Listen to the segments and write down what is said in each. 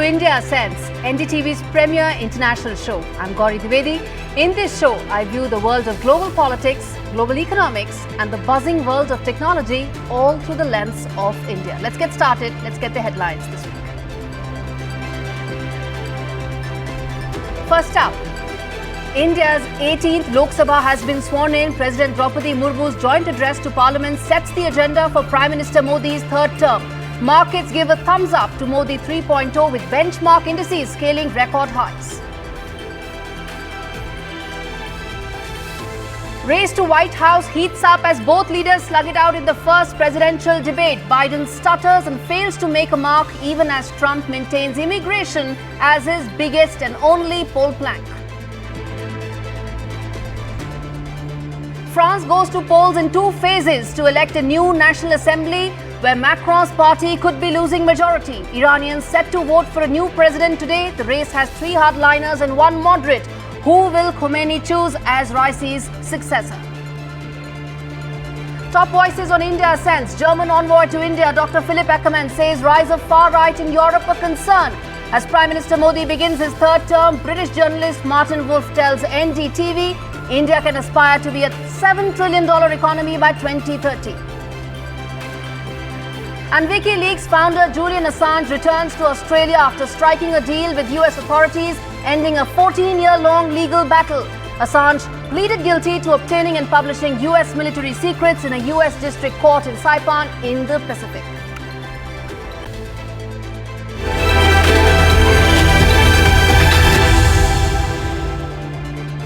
India Ascends, NDTV's premier international show. I'm Gauri Dwivedi. In this show, I view the world of global politics, global economics, and the buzzing world of technology, all through the lens of India. Let's get started. Let's get the headlines this week. First up, India's 18th Lok Sabha has been sworn in. President Draupadi Murmu's joint address to Parliament sets the agenda for Prime Minister Modi's third term. Markets give a thumbs up to Modi 3.0 with benchmark indices scaling record highs. Race to White House heats up as both leaders slug it out in the first presidential debate. Biden stutters and fails to make a mark even as Trump maintains immigration as his biggest and only poll plank. France goes to polls in two phases to elect a new National Assembly where Macron's party could be losing majority. Iranians set to vote for a new president today. The race has three hardliners and one moderate. Who will Khomeini choose as Raisi's successor? Top voices on India Ascends. German envoy to India, Dr. Philipp Eckermann, says rise of far right in Europe a concern. As Prime Minister Modi begins his third term, British journalist Martin Wolf tells NDTV India can aspire to be a $7 trillion economy by 2030. And WikiLeaks founder Julian Assange returns to Australia after striking a deal with US authorities, ending a 14-year-long legal battle. Assange pleaded guilty to obtaining and publishing US military secrets in a US district court in Saipan in the Pacific.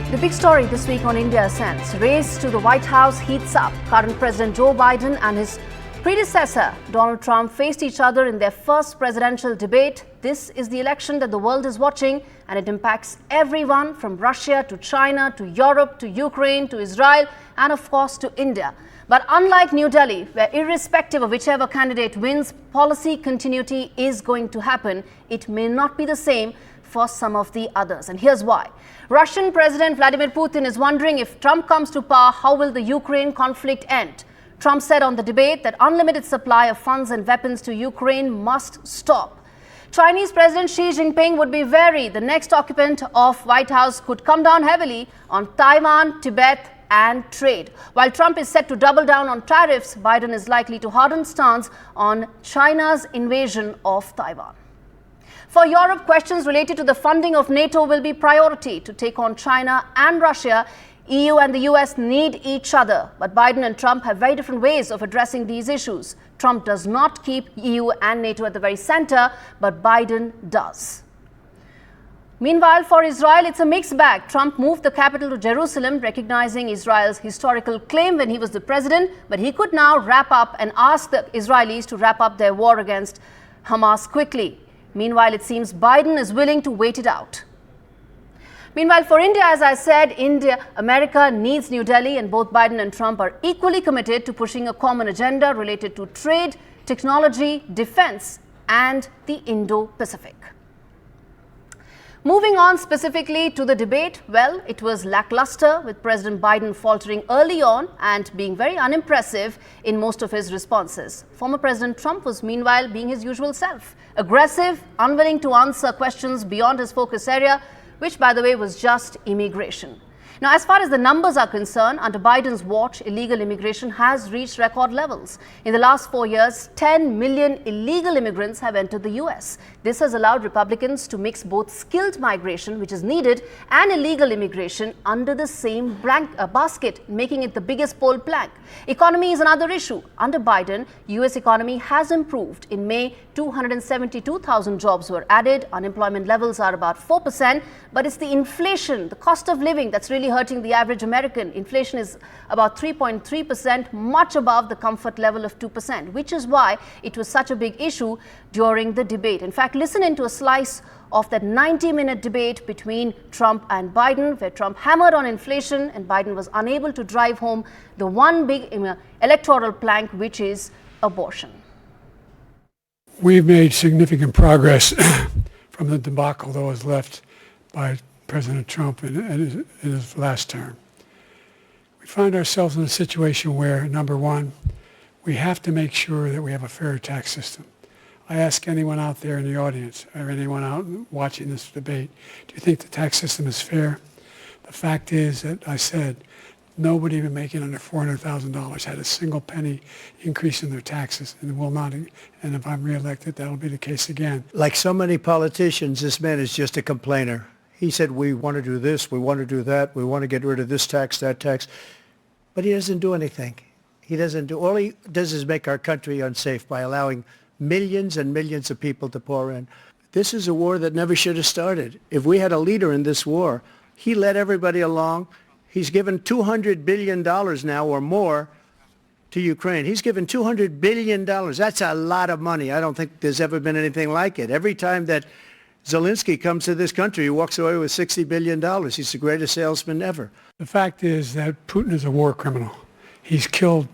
The big story this week on India Ascends. Race to the White House heats up. Current President Joe Biden and his predecessor Donald Trump faced each other in their first presidential debate. This is the election that the world is watching, and it impacts everyone from Russia to China to Europe to Ukraine to Israel and of course to India. But unlike New Delhi, where irrespective of whichever candidate wins, policy continuity is going to happen, it may not be the same for some of the others. And here's why. Russian President Vladimir Putin is wondering if Trump comes to power, how will the Ukraine conflict end? Trump said on the debate that unlimited supply of funds and weapons to Ukraine must stop. Chinese President Xi Jinping would be wary the next occupant of White House could come down heavily on Taiwan, Tibet and trade. While Trump is set to double down on tariffs, Biden is likely to harden stance on China's invasion of Taiwan. For Europe, questions related to the funding of NATO will be priority. To take on China and Russia, EU and the US need each other, but Biden and Trump have very different ways of addressing these issues. Trump does not keep EU and NATO at the very center, but Biden does. Meanwhile, for Israel, it's a mixed bag. Trump moved the capital to Jerusalem, recognizing Israel's historical claim when he was the president, but he could now wrap up and ask the Israelis to wrap up their war against Hamas quickly. Meanwhile, it seems Biden is willing to wait it out. Meanwhile, for India, as I said, America needs New Delhi, and both Biden and Trump are equally committed to pushing a common agenda related to trade, technology, defense, and the Indo-Pacific. Moving on specifically to the debate, well, it was lackluster, with President Biden faltering early on and being very unimpressive in most of his responses. Former President Trump was meanwhile being his usual self, aggressive, unwilling to answer questions beyond his focus area, which, by the way, was just immigration. Now, as far as the numbers are concerned, under Biden's watch, illegal immigration has reached record levels. In the last 4 years, 10 million illegal immigrants have entered the US. This has allowed Republicans to mix both skilled migration, which is needed, and illegal immigration under the same basket, making it the biggest poll plank. Economy is another issue. Under Biden, US economy has improved. In May, 272,000 jobs were added. Unemployment levels are about 4%, but it's the inflation, the cost of living, that's really hurting the average American. Inflation is about 3.3%, much above the comfort level of 2%, which is why it was such a big issue during the debate. In fact, listen into a slice of that 90-minute debate between Trump and Biden, where Trump hammered on inflation and Biden was unable to drive home the one big electoral plank, which is abortion. We've made significant progress from the debacle that was left by President Trump in his last term. We find ourselves in a situation where, number one, we have to make sure that we have a fair tax system. I ask anyone out there in the audience or anyone out watching this debate, do you think the tax system is fair? The fact is that I said nobody even making under $400,000 had a single penny increase in their taxes and will not. And if I'm reelected, that'll be the case again. Like so many politicians, this man is just a complainer. He said, we want to do this, we want to do that, we want to get rid of this tax, that tax. But he doesn't do anything. All he does is make our country unsafe by allowing millions and millions of people to pour in. This is a war that never should have started. If we had a leader in this war, he led everybody along. He's given $200 billion now or more to Ukraine. He's given $200 billion. That's a lot of money. I don't think there's ever been anything like it. Every time that Zelensky comes to this country, he walks away with $60 billion. He's the greatest salesman ever. The fact is that Putin is a war criminal. He's killed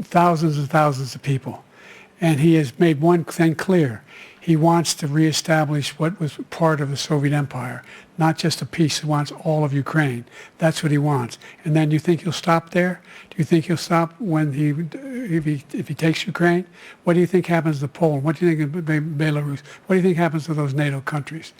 thousands and thousands of people. And he has made one thing clear. He wants to reestablish what was part of the Soviet Empire, not just a piece. He wants all of Ukraine. That's what he wants. And then you think he'll stop there? Do you think he'll stop when if he takes Ukraine? What do you think happens to Poland? What do you think of Belarus? What do you think happens to those NATO countries?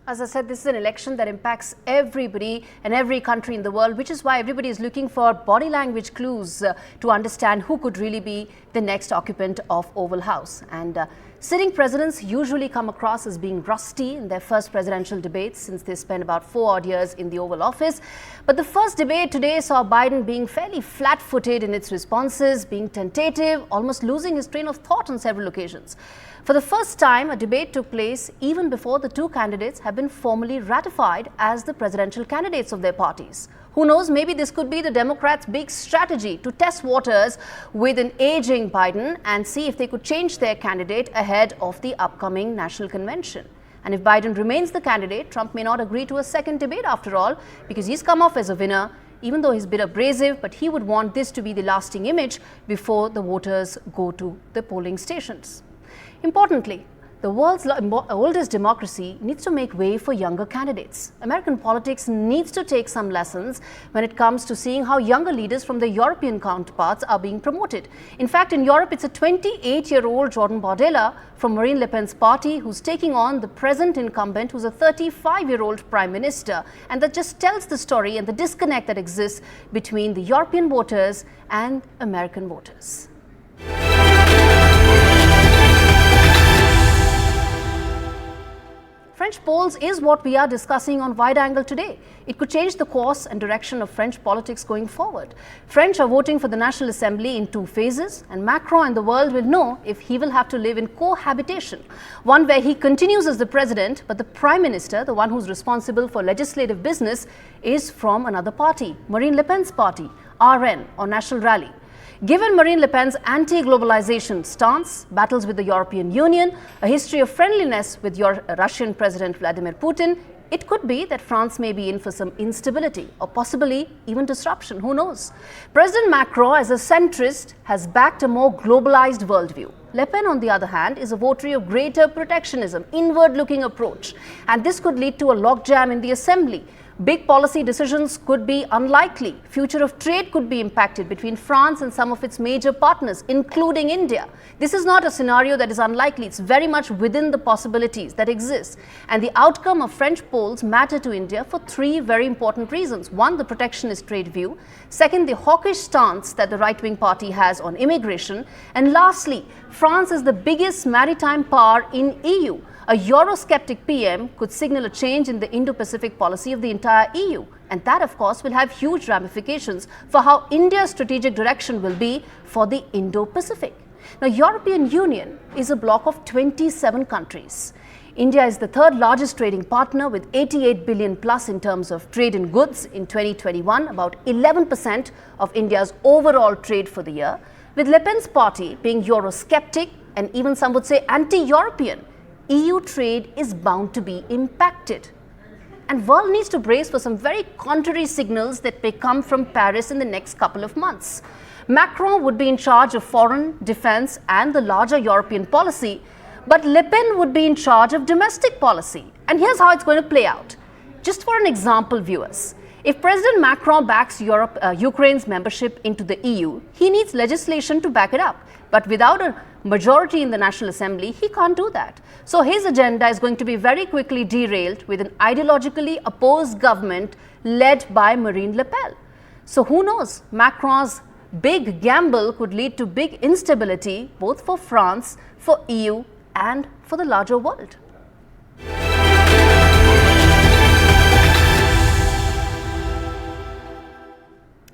As I said, this is an election that impacts everybody and every country in the world, which is why everybody is looking for body language clues to understand who could really be the next occupant of Oval House. And sitting presidents usually come across as being rusty in their first presidential debates since they spent about 4 odd years in the Oval Office. But the first debate today saw Biden being fairly flat-footed in its responses, being tentative, almost losing his train of thought on several occasions. For the first time, a debate took place even before the two candidates have been formally ratified as the presidential candidates of their parties. Who knows, maybe this could be the Democrats' big strategy to test waters with an aging Biden and see if they could change their candidate ahead of the upcoming national convention. And if Biden remains the candidate, Trump may not agree to a second debate after all, because he's come off as a winner, even though he's a bit abrasive, but he would want this to be the lasting image before the voters go to the polling stations. Importantly, the world's oldest democracy needs to make way for younger candidates. American politics needs to take some lessons when it comes to seeing how younger leaders from their European counterparts are being promoted. In fact, in Europe, it's a 28-year-old Jordan Bardella from Marine Le Pen's party who's taking on the present incumbent, who's a 35-year-old prime minister. And that just tells the story and the disconnect that exists between the European voters and American voters. French polls is what we are discussing on Wide Angle today. It could change the course and direction of French politics going forward. French are voting for the National Assembly in 2 phases, and Macron and the world will know if he will have to live in cohabitation. One where he continues as the president, but the prime minister, the one who's responsible for legislative business, is from another party, Marine Le Pen's party, RN, or National Rally. Given Marine Le Pen's anti-globalization stance, battles with the European Union, a history of friendliness with Russian President Vladimir Putin, it could be that France may be in for some instability or possibly even disruption. Who knows? President Macron, as a centrist, has backed a more globalized worldview. Le Pen, on the other hand, is a votary of greater protectionism, inward-looking approach. And this could lead to a logjam in the assembly. Big policy decisions could be unlikely. Future of trade could be impacted between France and some of its major partners, including India. This is not a scenario that is unlikely. It's very much within the possibilities that exist. And the outcome of French polls matter to India for 3 very important reasons. 1, the protectionist trade view. 2nd, the hawkish stance that the right-wing party has on immigration. And lastly, France is the biggest maritime power in EU. A Eurosceptic PM could signal a change in the Indo-Pacific policy of the entire EU. And that, of course, will have huge ramifications for how India's strategic direction will be for the Indo-Pacific. Now, European Union is a bloc of 27 countries. India is the 3rd largest trading partner with 88 billion plus in terms of trade in goods in 2021, about 11% of India's overall trade for the year. With Le Pen's party being Eurosceptic and even some would say anti-European, EU trade is bound to be impacted. And world needs to brace for some very contrary signals that may come from Paris in the next couple of months. Macron would be in charge of foreign, defense and the larger European policy, but Le Pen would be in charge of domestic policy. And here's how it's going to play out. Just for an example, viewers, If President Macron backs Ukraine's membership into the EU, he needs legislation to back it up. But without a majority in the National Assembly, he can't do that. So his agenda is going to be very quickly derailed with an ideologically opposed government led by Marine Le Pen. So who knows? Macron's big gamble could lead to big instability both for France, for EU and for the larger world.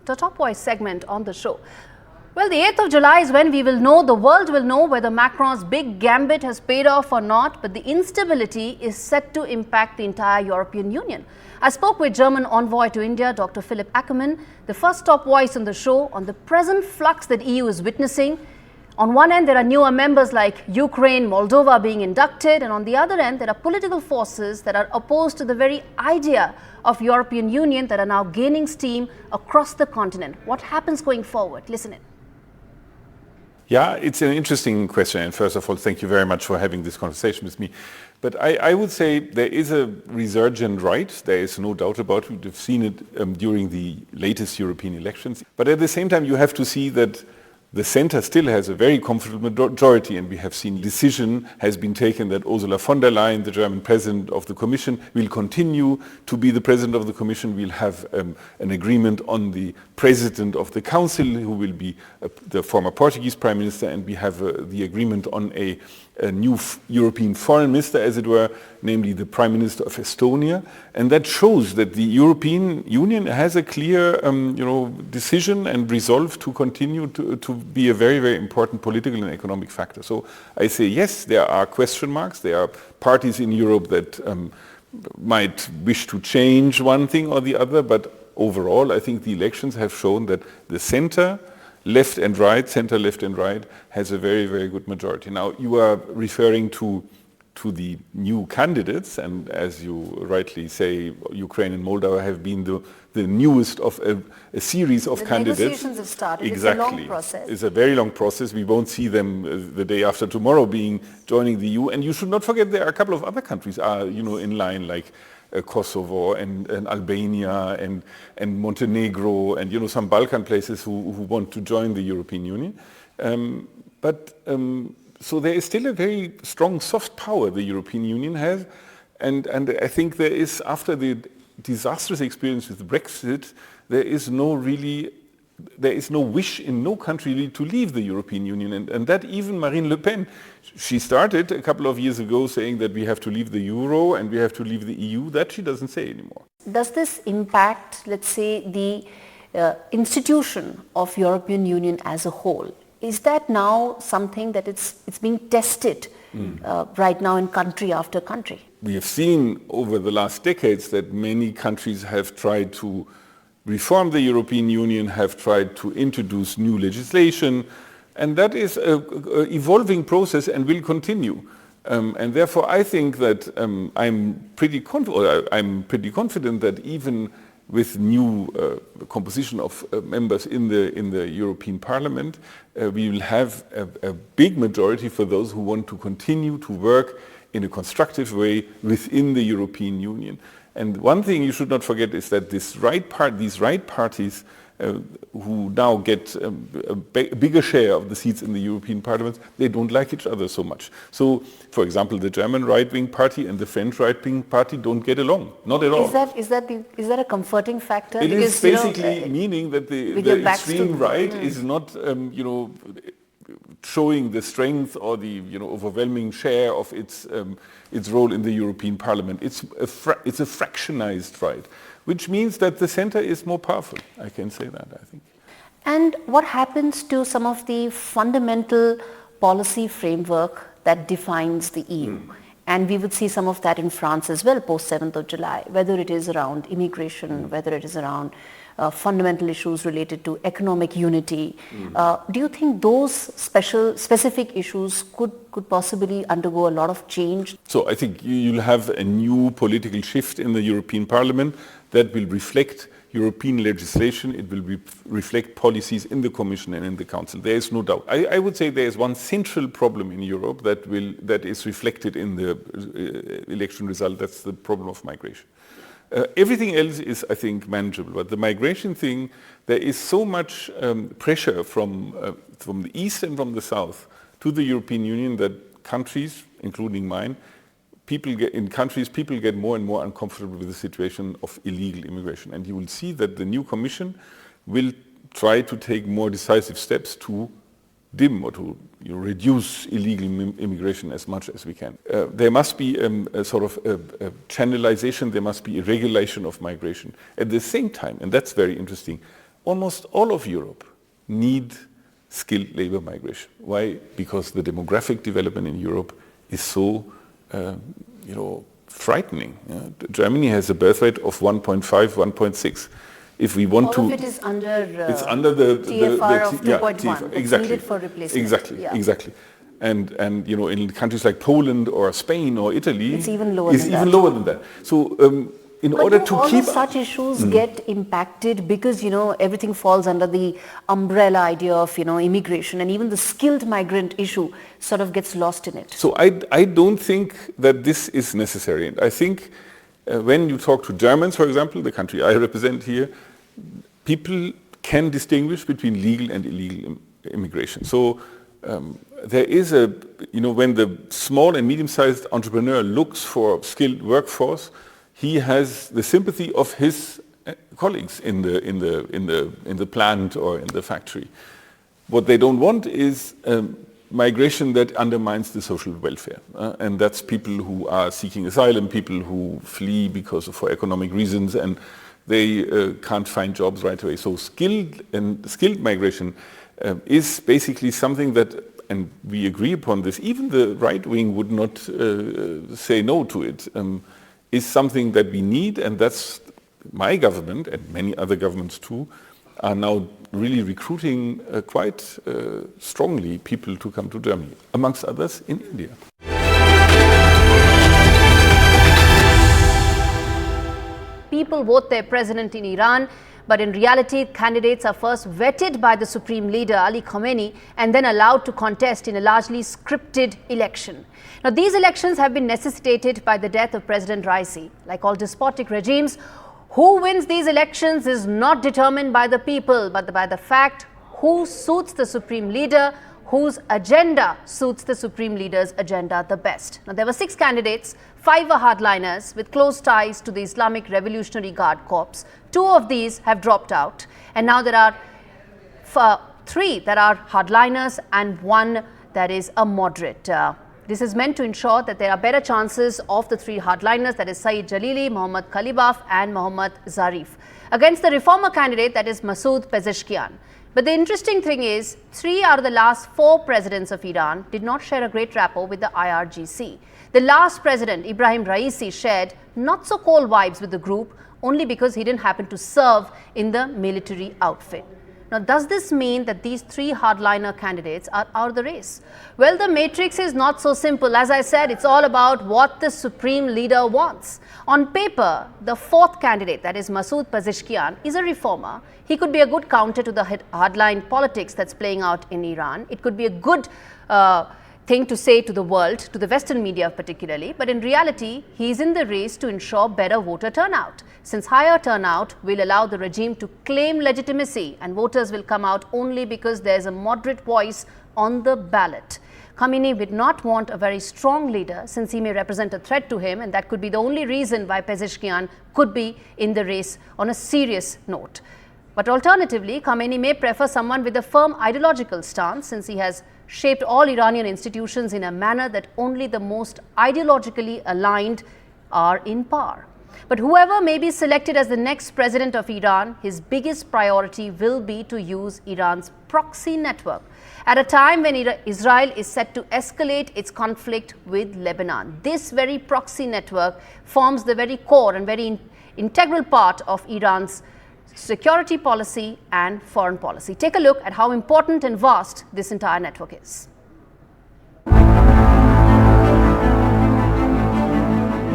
The Top Voice segment on the show. Well, the 8th of July is when we will know, the world will know whether Macron's big gambit has paid off or not, but the instability is set to impact the entire European Union. I spoke with German envoy to India, Dr. Philipp Ackermann, the first top voice on the show, on the present flux that EU is witnessing. On one end, there are newer members like Ukraine, Moldova being inducted, and on the other end, there are political forces that are opposed to the very idea of European Union that are now gaining steam across the continent. What happens going forward? Listen in. Yeah, it's an interesting question. And first of all, thank you very much for having this conversation with me. But I would say there is a resurgent right. There is no doubt about it. We've seen it during the latest European elections. But at the same time, you have to see that the center still has a very comfortable majority, and we have seen decision has been taken that Ursula von der Leyen, the German president of the Commission, will continue to be the president of the Commission. We'll have an agreement on the president of the Council, who will be the former Portuguese prime minister, and we have the agreement on a new European foreign minister, as it were, namely the Prime Minister of Estonia. And that shows that the European Union has a clear decision and resolve to continue to be a very, very important political and economic factor. So I say yes, there are question marks. There are parties in Europe that might wish to change one thing or the other, but overall I think the elections have shown that the center left and right, center left and right, has a very, very good majority. Now, you are referring to the new candidates, and as you rightly say, Ukraine and Moldova have been the newest of a series of candidates. The negotiations have started. Exactly. It's a long process. It's a very long process. We won't see them the day after tomorrow joining the EU. And you should not forget there are a couple of other countries in line, like Kosovo and Albania and Montenegro and some Balkan places who want to join the European Union. So there is still a very strong soft power the European Union has, and I think there is, after the disastrous experience with Brexit, there is no wish in no country really to leave the European Union, and that even Marine Le Pen, she started a couple of years ago saying that we have to leave the euro and we have to leave the EU. That she doesn't say anymore. Does this impact, let's say, the institution of European Union as a whole? Is that now something that it's being tested right now in country after country? We have seen over the last decades that many countries have tried to reform the European Union, have tried to introduce new legislation, and that is an evolving process and will continue. And therefore, I think that I'm pretty confident that even with new composition of members in the European Parliament, we will have a big majority for those who want to continue to work in a constructive way within the European Union. And one thing you should not forget is that these right parties who now get a bigger share of the seats in the European Parliament, they don't like each other so much. So, for example, the German right-wing party and the French right-wing party don't get along, not at all. Is that a comforting factor? It is basically meaning that the extreme right is not, showing the strength or the overwhelming share of its role in the European Parliament. It's a fractionized right, which means that the center is more powerful. I can say that, I think. And what happens to some of the fundamental policy framework that defines the EU? And we would see some of that in France as well, post 7th of July, whether it is around immigration, whether it is around fundamental issues related to economic unity. Do you think those specific issues could possibly undergo a lot of change? So I think you'll have a new political shift in the European Parliament that will reflect European legislation. It will reflect policies in the Commission and in the Council. There is no doubt. I would say there is one central problem in Europe that is reflected in the election result. That's the problem of migration. Everything else is, I think, manageable. But the migration thing, there is so much pressure from the east and from the south to the European Union that countries, including mine, people get more and more uncomfortable with the situation of illegal immigration. And you will see that the new Commission will try to take more decisive steps to dim or to reduce illegal immigration as much as we can. There must be a sort of a channelization, there must be a regulation of migration. At the same time, and that's very interesting, almost all of Europe need skilled labor migration. Why? Because the demographic development in Europe is so frightening. Germany has a birth rate of 1.5, 1.6. If we want all of it is under, it's under the TFR of 2.1. TFR, exactly. Needed for replacement. Exactly. And in countries like Poland or Spain or Italy, it's even lower than that. So in order to all keep of such issues get impacted because everything falls under the umbrella idea of immigration, and even the skilled migrant issue sort of gets lost in it. So I don't think that this is necessary. And I think when you talk to Germans, for example, the country I represent here, people can distinguish between legal and illegal immigration. So there is when the small and medium-sized entrepreneur looks for skilled workforce, he has the sympathy of his colleagues in the plant or in the factory. What they don't want is migration that undermines the social welfare, and that's people who are seeking asylum, people who flee for economic reasons, and they can't find jobs right away. So skilled migration is basically something that, and we agree upon this, even the right wing would not say no to it, is something that we need, and that's my government and many other governments too are now really recruiting quite strongly people to come to Germany, amongst others in India. People vote their president in Iran, but in reality, candidates are first vetted by the Supreme Leader Ali Khamenei and then allowed to contest in a largely scripted election. Now, these elections have been necessitated by the death of President Raisi. Like all despotic regimes, who wins these elections is not determined by the people, but by the fact who suits the Supreme Leader, whose agenda suits the Supreme Leader's agenda the best. Now, there were 6 candidates, 5 were hardliners with close ties to the Islamic Revolutionary Guard Corps. 2 of these have dropped out, and now there are 3 that are hardliners and 1 that is a moderate. This is meant to ensure that there are better chances of the 3 hardliners, that is Saeed Jalili, Mohammad Khalibaf and Mohammad Zarif, against the reformer candidate, that is Masoud Pezeshkian. But the interesting thing is, 3 out of the last 4 presidents of Iran did not share a great rapport with the IRGC. The last president, Ibrahim Raisi, shared not so cold vibes with the group only because he didn't happen to serve in the military outfit. Now, does this mean that these 3 hardliner candidates are out of the race? Well, the matrix is not so simple. As I said, it's all about what the Supreme Leader wants. On paper, the 4th candidate, that is Masoud Pezeshkian, is a reformer. He could be a good counter to the hardline politics that's playing out in Iran. It could be a good thing to say to the world, to the Western media particularly, but in reality, he is in the race to ensure better voter turnout, since higher turnout will allow the regime to claim legitimacy and voters will come out only because there is a moderate voice on the ballot. Khamenei would not want a very strong leader since he may represent a threat to him, and that could be the only reason why Pezeshkian could be in the race on a serious note. But alternatively, Khamenei may prefer someone with a firm ideological stance, since he has shaped all Iranian institutions in a manner that only the most ideologically aligned are in power. But whoever may be selected as the next president of Iran, his biggest priority will be to use Iran's proxy network at a time when Israel is set to escalate its conflict with Lebanon. This very proxy network forms the very core and very integral part of Iran's security policy and foreign policy. Take a look at how important and vast this entire network is.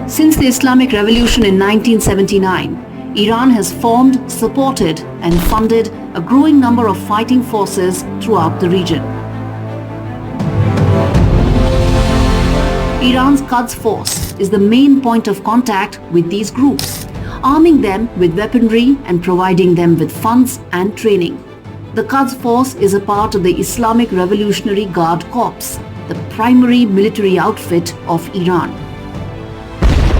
Since the Islamic Revolution in 1979, Iran has formed, supported and funded a growing number of fighting forces throughout the region. Iran's Quds Force is the main point of contact with these groups. arming them with weaponry and providing them with funds and training. The Quds Force is a part of the Islamic Revolutionary Guard Corps, the primary military outfit of Iran.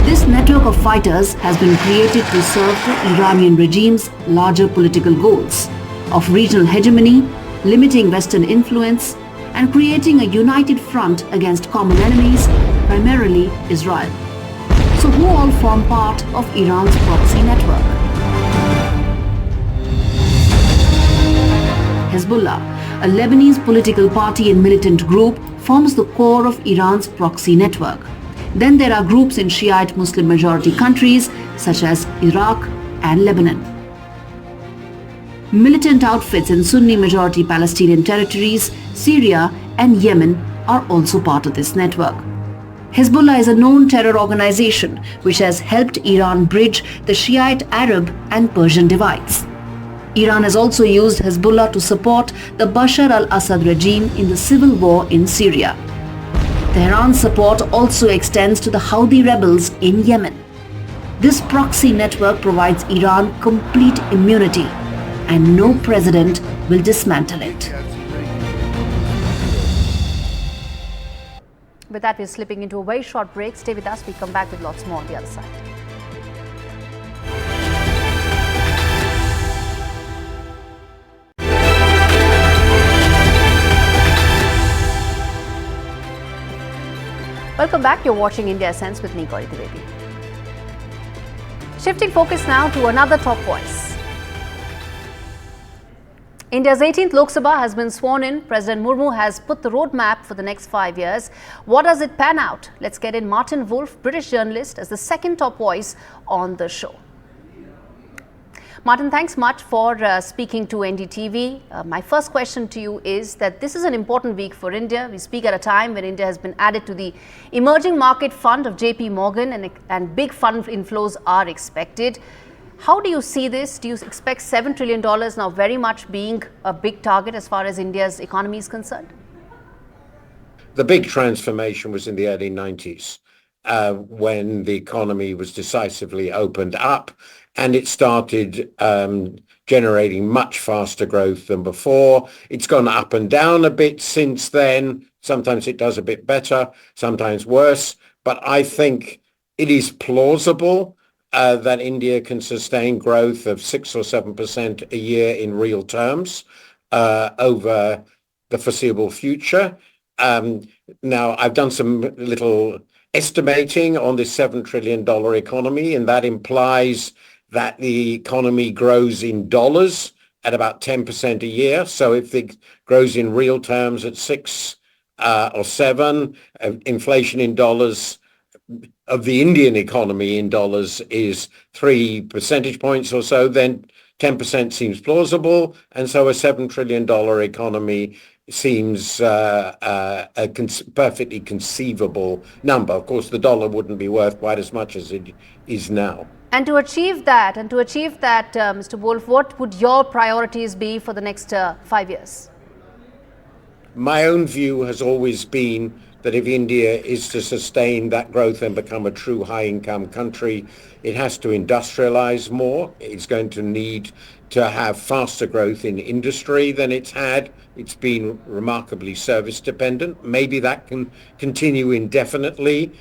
This network of fighters has been created to serve the Iranian regime's larger political goals of regional hegemony, limiting Western influence, and creating a united front against common enemies, primarily Israel. So who all form part of Iran's proxy network? Hezbollah, a Lebanese political party and militant group, forms the core of Iran's proxy network. Then there are groups in Shiite Muslim majority countries such as Iraq and Lebanon. Militant outfits in Sunni majority Palestinian territories, Syria and Yemen are also part of this network. Hezbollah is a known terror organization which has helped Iran bridge the Shiite Arab and Persian divides. Iran has also used Hezbollah to support the Bashar al-Assad regime in the civil war in Syria. Tehran's support also extends to the Houthi rebels in Yemen. This proxy network provides Iran complete immunity, and no president will dismantle it. With that, we're slipping into a very short break. Stay with us. We come back with lots more on the other side. Welcome back. You're watching India Essence with me, Gauri Dwivedi. Shifting focus now to another top voice. India's 18th Lok Sabha has been sworn in. President Murmu has put the roadmap for the next 5 years. What does it pan out? Let's get in Martin Wolf, British journalist, as the second top voice on the show. Martin, thanks much for speaking to NDTV. My first question to you is that this is an important week for India. We speak at a time when India has been added to the Emerging Market Fund of JP Morgan and big fund inflows are expected. How do you see this? Do you expect $7 trillion now very much being a big target as far as India's economy is concerned? The big transformation was in the early 90s when the economy was decisively opened up and it started generating much faster growth than before. It's gone up and down a bit since then. Sometimes it does a bit better, sometimes worse. But I think it is plausible that India can sustain growth of 6 or 7% a year in real terms over the foreseeable future. Now, I've done some little estimating on this $7 trillion economy, and that implies that the economy grows in dollars at about 10% a year. So if it grows in real terms at 6 or 7, inflation in dollars of the Indian economy in dollars is 3 percentage points or so, then 10% seems plausible. And so a $7 trillion economy seems a perfectly conceivable number. Of course, the dollar wouldn't be worth quite as much as it is now. And to achieve that, Mr. Wolf, what would your priorities be for the next 5 years? My own view has always been that if India is to sustain that growth and become a true high-income country, it has to industrialize more. It's going to need to have faster growth in industry than it's had. It's been remarkably service dependent. Maybe that can continue indefinitely.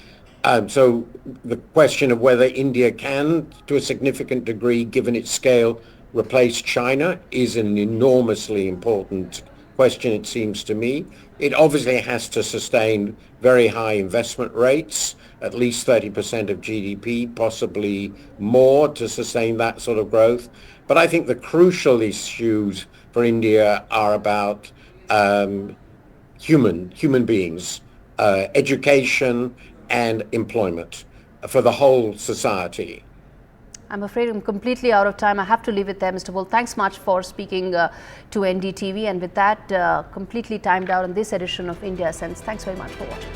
So the question of whether India can, to a significant degree, given its scale, replace China is an enormously important question, it seems to me. It obviously has to sustain very high investment rates, at least 30% of GDP, possibly more to sustain that sort of growth. But I think the crucial issues for India are about human beings, education and employment for the whole society. I'm afraid I'm completely out of time. I have to leave it there, Mr. Wolf. Thanks much for speaking to NDTV. And with that, completely timed out on this edition of India Essence. Thanks very much for watching.